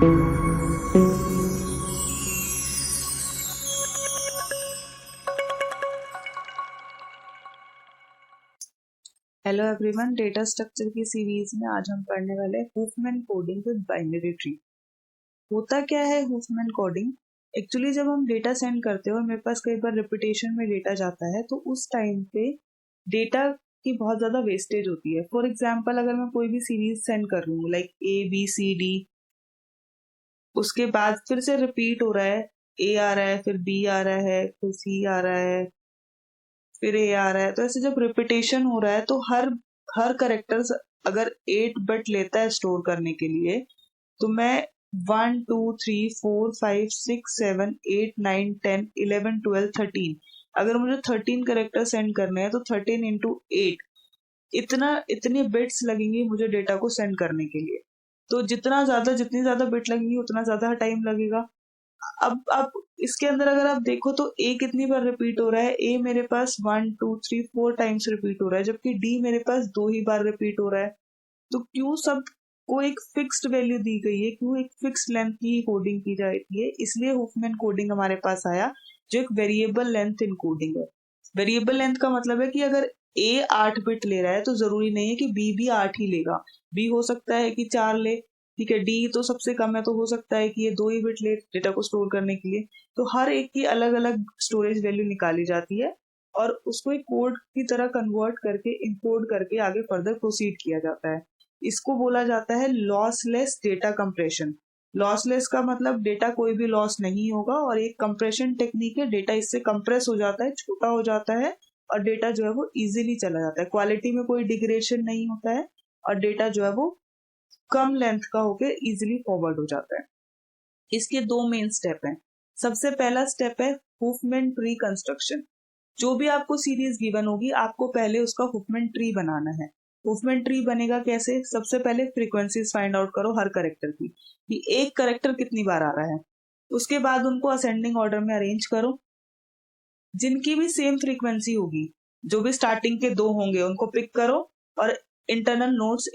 Hello everyone, data structure की series में आज हम पढ़ने वाले हैं हुफमैन कोडिंग विद बाइनरी ट्री। होता क्या है हुफमैन कोडिंग? एक्चुअली जब हम डेटा सेंड करते हैं और मेरे पास कई बार रिपीटेशन में डेटा जाता है तो उस टाइम पे डेटा की बहुत ज्यादा वेस्टेज होती है। फॉर एग्जाम्पल, अगर मैं कोई भी सीरीज सेंड कर रही हूँ लाइक ABCD, उसके बाद फिर से रिपीट हो रहा है, A आ रहा है, फिर B आ रहा है, फिर C आ रहा है, फिर A आ रहा है, तो ऐसे जब रिपीटेशन हो रहा है तो हर करेक्टर्स अगर 8 बिट लेता है स्टोर करने के लिए, तो मैं 1 2 3 4 5 6 7 8 9 10 11 12 13, अगर मुझे 13 करेक्टर सेंड करने हैं तो 13 इंटू 8 इतनी बिट्स लगेंगी मुझे डेटा को सेंड करने के लिए। तो जितनी ज्यादा बिट लगेंगी उतना ज्यादा टाइम लगेगा। अब इसके अंदर अगर आप देखो तो A कितनी बार रिपीट हो रहा है? A मेरे पास 1 2 3 4 टाइम्स रिपीट हो रहा है, जबकि D मेरे पास 2 ही बार रिपीट हो रहा है। तो क्यों सबको एक फिक्स्ड वैल्यू दी गई है, क्यों एक फिक्स्ड लेंथ की कोडिंग की जाती है? इसलिए हुफमैन कोडिंग हमारे पास आया, जो एक वेरिएबल लेंथ इनकोडिंग है। वेरिएबल लेंथ का मतलब है कि अगर A 8 बिट ले रहा है तो जरूरी नहीं है कि B भी 8 ही लेगा। B हो सकता है कि 4 ले, ठीक है। D तो सबसे कम है, तो हो सकता है कि ये 2 ही बिट ले डेटा को स्टोर करने के लिए। तो हर एक की अलग अलग स्टोरेज वैल्यू निकाली जाती है और उसको एक कोड की तरह कन्वर्ट करके इनकोड करके आगे फर्दर प्रोसीड किया जाता है। इसको बोला जाता है लॉसलेस डेटा कंप्रेशन। लॉसलेस का मतलब डेटा कोई भी लॉस नहीं होगा, और एक कंप्रेशन टेक्निक है, डेटा इससे कंप्रेस हो जाता है, छोटा हो जाता है और डेटा जो है वो इजीली चला जाता है। क्वालिटी में कोई डिग्रेडेशन नहीं होता है और डेटा जो है वो कम लेंथ का होकर इजीली फॉरवर्ड हो जाता है। इसके 2 मेन स्टेप हैं। सबसे पहला स्टेप है हुफमैन ट्री कंस्ट्रक्शन। जो भी आपको सीरीज गिवन होगी, आपको पहले उसका हुफमैन ट्री बनाना है। हुफमैन ट्री बनेगा कैसे? सबसे पहले फ्रीक्वेंसीज फाइंड आउट करो हर करेक्टर की, कि एक करेक्टर कितनी बार आ रहा है। उसके बाद उनको असेंडिंग ऑर्डर में अरेंज करो। जिनकी भी सेम फ्रीक्वेंसी होगी, जो भी स्टार्टिंग के 2 होंगे, उनको पिक करो और इंटरनल नोट्स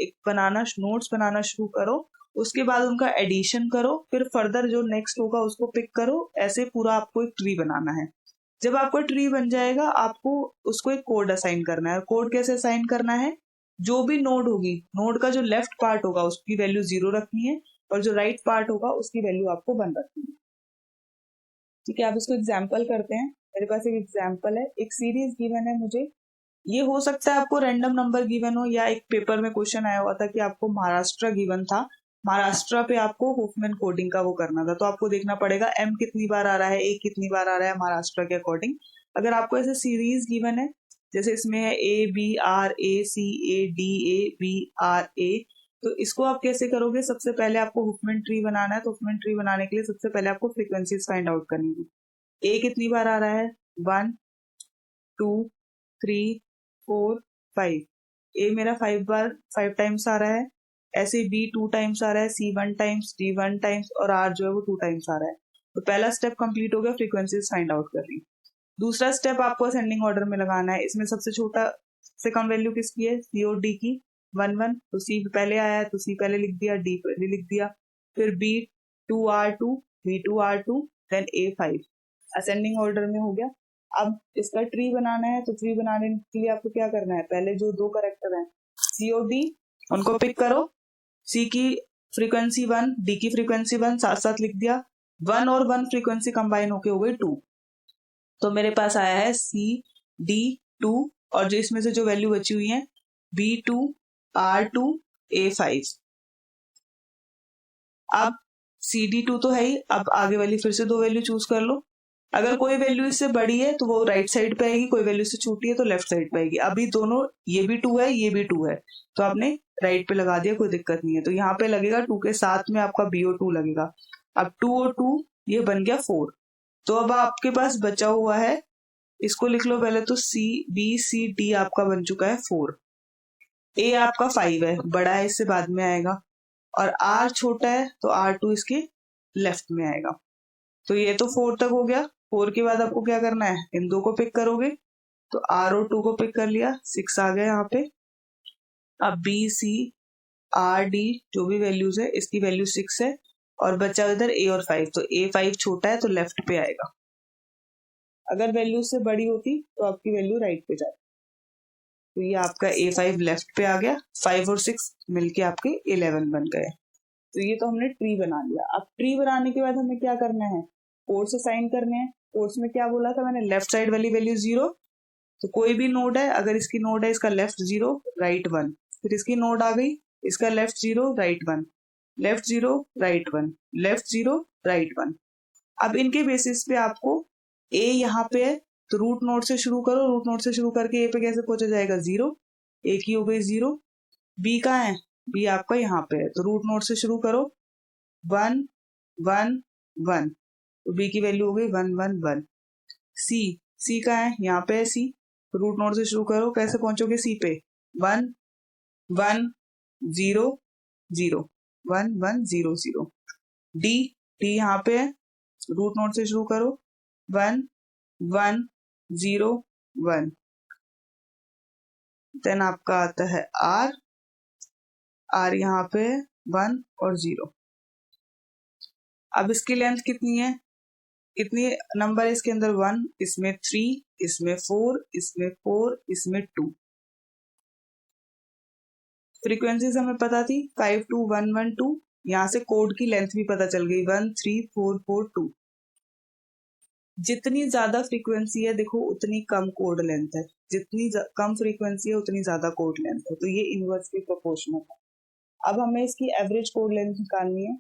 बनाना शुरू करो। उसके बाद उनका एडिशन करो, फिर फर्दर जो नेक्स्ट होगा उसको पिक करो। ऐसे पूरा आपको एक ट्री बनाना है। जब आपका ट्री बन जाएगा, आपको उसको एक कोड असाइन करना है। कोड कैसे असाइन करना है? जो भी नोड होगी, नोड का जो लेफ्ट पार्ट होगा उसकी वैल्यू 0 रखनी है और जो राइट पार्ट होगा उसकी वैल्यू आपको 1 रखनी है। ठीक है, आप इसको एग्जाम्पल करते हैं। मेरे पास एक एग्जाम्पल है, एक सीरीज गिवन है मुझे। ये हो सकता है आपको रैंडम नंबर गिवन हो, या एक पेपर में क्वेश्चन आया हुआ था कि आपको महाराष्ट्र गिवन था, महाराष्ट्र पे आपको हुफमैन कोडिंग का वो करना था। तो आपको देखना पड़ेगा M कितनी बार आ रहा है, A कितनी बार आ रहा है महाराष्ट्र के अकॉर्डिंग। अगर आपको ऐसे सीरीज गिवन है, जैसे इसमें है ABRACADABRA, तो इसको आप कैसे करोगे? सबसे पहले आपको हुफमैन ट्री बनाना है। तो हुफमैन ट्री बनाने के लिए सबसे पहले आपको फ्रीक्वेंसीज फाइंड आउट करनी है। A कितनी बार आ रहा है? 1 2 3 4 5। A मेरा 5 टाइम्स आ रहा है। ऐसे B 2 टाइम्स आ रहा है, C 1 टाइम्स, D 1 टाइम्स और R जो है वो 2 टाइम्स आ रहा है। तो पहला स्टेप कंप्लीट हो गया, फ्रीक्वेंसीज फाइंड आउट कर रही। दूसरा स्टेप आपको असेंडिंग ऑर्डर में लगाना है। इसमें सबसे छोटा से कम वैल्यू किसकी है? C और D की। 1 1, तो C पहले आया है तो C पहले लिख दिया, D पहले लिख दिया। फिर B 2 R2, B 2 R2, then A 5। Ascending order में हो गया। अब इसका ट्री बनाना है, तो ट्री बनाने के लिए आपको क्या करना है? पहले जो 2 करेक्टर हैं C और D, उनको पिक करो। C की फ्रीक्वेंसी 1, D की फ्रीक्वेंसी 1 साथ साथ लिख दिया। 1 और 1 फ्रीक्वेंसी कंबाइन होके हो गई 2। तो मेरे पास आया है CD2, और जो इसमें से जो वैल्यू बची हुई है B2 R2 A5। अब CD2 तो है ही, अब आगे वाली फिर से 2 वैल्यू चूज कर लो। अगर कोई वैल्यू इससे बड़ी है तो वो राइट साइड पे आएगी, कोई वैल्यू से छोटी है तो लेफ्ट साइड पे आएगी। अभी दोनों, ये भी 2 है, ये भी 2 है, तो आपने राइट पे लगा दिया, कोई दिक्कत नहीं है। तो यहाँ पे लगेगा 2 के साथ में आपका BO2 लगेगा। अब 2 और 2 ये बन गया 4। तो अब आपके पास बचा हुआ है, इसको लिख लो पहले तो, CBCD आपका बन चुका है 4। A आपका 5 है, बड़ा है, इससे बाद में आएगा, और R छोटा है तो R2 इसके लेफ्ट में आएगा। तो ये तो 4 तक हो गया। 4 के बाद आपको क्या करना है? इन 2 को पिक करोगे, तो R और 2 को पिक कर लिया, 6 आ गया यहाँ पे। अब B C R D जो भी वैल्यूज है, इसकी वैल्यू 6 है, और बचा इधर ए और 5, तो A5 छोटा है तो लेफ्ट पे आएगा। अगर वैल्यू से बड़ी होती तो आपकी वैल्यू राइट पे जाती। तो ये आपका A5 लेफ्ट पे आ गया, 5 और 6 मिलके आपके 11 बन गए। तो ये तो हमने ट्री बना लिया। अब ट्री बनाने के बाद हमें क्या करना है, कोर्स असाइन करने हैं। कोर्स में क्या बोला था मैंने, लेफ्ट साइड वाली वैल्यू 0, तो कोई भी नोड है, अगर इसकी नोड है इसका लेफ्ट 0 राइट 1, फिर इसकी नोड आ गई इसका left 0 right 1, left 0 right 1, left 0 right 1। अब इनके बेसिस पे आपको ए यहाँ पे है तो रूट नोड से शुरू करो, रूट नोड से शुरू करके ए पे कैसे पहुंचा जाएगा 0, ए की हो गई 0। बी कहाँ है, बी आपका यहाँ पे है तो रूट नोड से शुरू करो 1 1 1, तो बी की वैल्यू हो गई 1 1 1। सी, सी कहाँ है, यहाँ पे है सी, रूट नोड से शुरू करो, कैसे पहुंचोगे सी पे 1 1 0 0 1 1 0 0। डी, डी यहाँ पे है, रूट नोड से शुरू करो 1 1 0 1। देन आपका आता है आर, आर यहाँ पे 1 और 0। अब इसकी लेंथ कितनी है, कितनी नंबर है इसके अंदर 1, इसमें 3, इसमें 4, इसमें 4, इसमें 2। फ्रीक्वेंसीज हमें पता थी 5 2 1 1 2, यहाँ से कोड की लेंथ भी पता चल गई 1 3 4 4 2। जितनी ज्यादा फ्रीक्वेंसी है देखो उतनी कम कोड लेंथ है, जितनी कम फ्रीक्वेंसी है उतनी ज्यादा कोड लेंथ है, तो ये इनवर्सली प्रोपोर्शनल है। अब हमें इसकी एवरेज कोड लेंथ निकालनी है।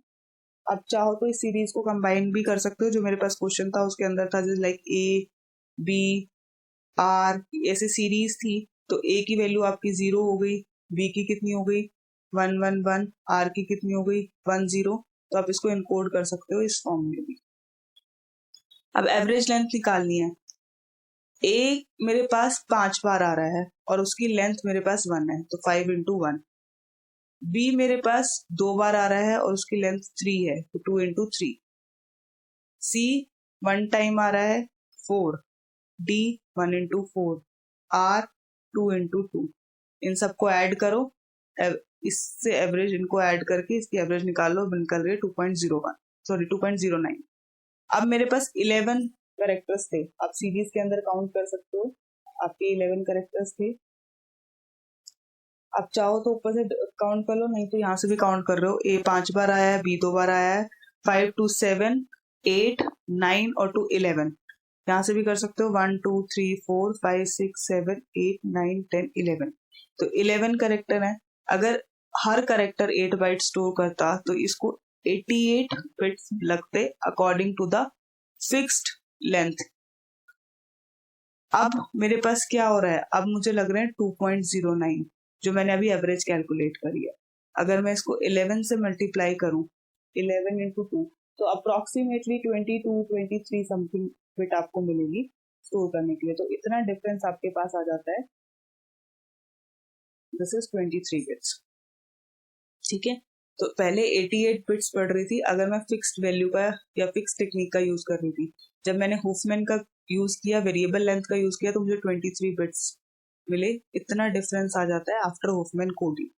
अब चाहो तो इस सीरीज को कंबाइन भी कर सकते हो, जो मेरे पास क्वेश्चन था उसके अंदर था जैसे लाइक ए बी आर, ऐसे सीरीज थी, तो ए की वैल्यू आपकी 0 हो गई, बी की कितनी हो गई 1 1 1, आर की कितनी हो गई 1 0, तो आप इसको इनकोड कर सकते हो इस फॉर्म में भी। अब एवरेज लेंथ निकालनी है। ए मेरे पास 5 बार आ रहा है और उसकी लेंथ मेरे पास 1 है, तो 5 इंटू 1। बी मेरे पास 2 बार आ रहा है और उसकी लेंथ 3 है, तो 2 इंटू 3। सी 1 टाइम आ रहा है 4, डी 1 इंटू 4, आर 2 इंटू 2। इन सबको ऐड करो, इससे एवरेज इनको ऐड करके इसकी एवरेज निकालो, निकल रही है 2.01, सॉरी 2.09। अब मेरे पास 11 कैरेक्टर्स थे, आप सीरीज के अंदर काउंट कर सकते हो, आपके 11 कैरेक्टर्स थे। आप चाहो तो ऊपर से काउंट कर लो, नहीं तो यहाँ से भी काउंट कर रहे हो। ए 5 बार आया है, बी 2 बार आया है, 5 2 7 8 9 और 2 11। यहाँ से भी कर सकते हो 1 2 3 4 5 6 7 8 9 10 11। तो 11 कैरेक्टर है। अगर हर कैरेक्टर 8 बाइट स्टोर करता तो इसको 88 बिट्स लगते according to the fixed length. अब मेरे पास क्या हो रहा है, अब मुझे लग रहे हैं 2.09, जो मैंने अभी एवरेज कैलकुलेट करी है। अगर मैं इसको 11 से मल्टीप्लाई करूं, 11 इंटू 2, तो अप्रोक्सीमेटली 22 23 समथिंग बिट आपको मिलेगी स्टोर करने के लिए। तो इतना डिफरेंस आपके पास आ जाता है, दिस इज 23 बिट्स। ठीक है, तो पहले 88 बिट्स पढ़ रही थी अगर मैं फिक्स्ड वैल्यू का या फिक्स टेक्निक का यूज कर रही थी। जब मैंने हुफमैन का यूज किया, वेरिएबल लेंथ का यूज किया, तो मुझे 23 बिट्स मिले। इतना डिफरेंस आ जाता है आफ्टर हुफमैन कोडिंग।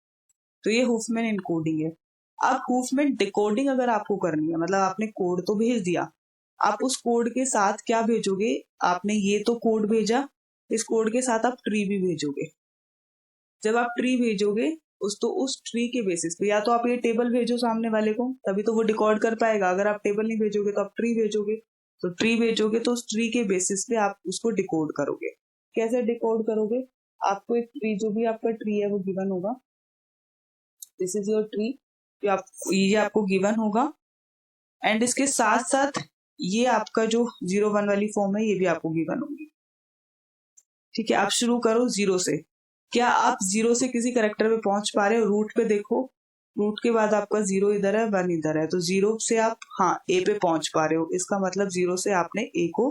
तो ये हुफमैन इनकोडिंग है। अब हुफमैन डिकोडिंग अगर आपको करनी है, मतलब आपने कोड तो भेज दिया, आप उस कोड के साथ क्या भेजोगे, आपने ये तो कोड भेजा, इस कोड के साथ आप ट्री भी भेजोगे। जब आप ट्री भेजोगे उस ट्री के बेसिस पे, या तो आप ये टेबल भेजो सामने वाले को, तभी तो वो डिकोड कर पाएगा। अगर आप टेबल नहीं भेजोगे तो आप ट्री भेजोगे, तो ट्री भेजोगे तो उस ट्री के बेसिस पे आप उसको डिकोड करोगे। कैसे डिकोड करोगे, आपको एक ट्री, जो भी आपका ट्री है वो गिवन होगा, दिस इज योर ट्री, ये आपको गिवन होगा, एंड इसके साथ साथ ये आपका जो 0 1 वाली फॉर्म है ये भी आपको गिवन होगी। ठीक है, आप शुरू करो 0 से। क्या आप 0 से किसी करेक्टर पे पहुंच पा रहे हो, रूट पे देखो, रूट के बाद आपका 0 इधर है 1 इधर है, तो 0 से आप हाँ ए पे पहुंच पा रहे हो, इसका मतलब 0 से आपने ए को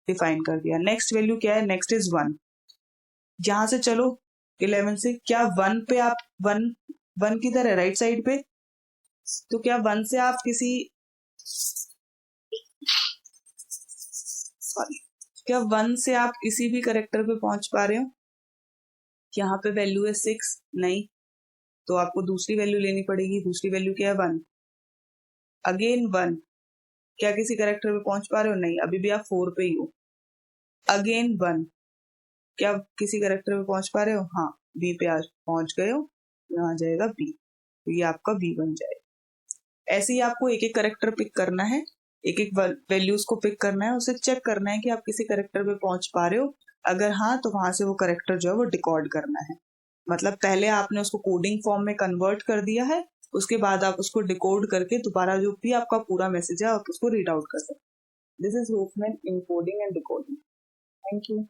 डिफाइन कर दिया। नेक्स्ट वैल्यू क्या है, नेक्स्ट इज 1। यहां से चलो 11 से, क्या 1 पे आप 1 किधर है, राइट साइड पे, तो क्या 1 से आप किसी, सॉरी, क्या 1 से आप किसी भी करेक्टर पे पहुंच पा रहे हो। यहाँ पे वैल्यू है 6, नहीं, तो आपको दूसरी वैल्यू लेनी पड़ेगी। दूसरी वैल्यू क्या है 1, अगेन 1, क्या किसी कैरेक्टर पे पहुंच पा रहे हो? नहीं, अभी भी आप 4 पे ही हो। अगेन 1, क्या किसी कैरेक्टर पे पहुंच पा रहे हो? हाँ, बी पे आज पहुंच गए हो, यहाँ आ जाएगा बी, तो ये आपका बी बन जाएगा। ऐसे ही आपको एक एक कैरेक्टर पिक करना है, एक एक वैल्यूज को पिक करना है, उसे चेक करना है कि आप किसी कैरेक्टर पे पहुंच पा रहे हो। अगर हाँ, तो वहां से वो कैरेक्टर जो है वो डिकोड करना है। मतलब पहले आपने उसको कोडिंग फॉर्म में कन्वर्ट कर दिया है, उसके बाद आप उसको डिकोड करके दोबारा जो भी आपका पूरा मैसेज है आप उसको रीड आउट कर सकते हैं। This is Huffman encoding and decoding. Thank you.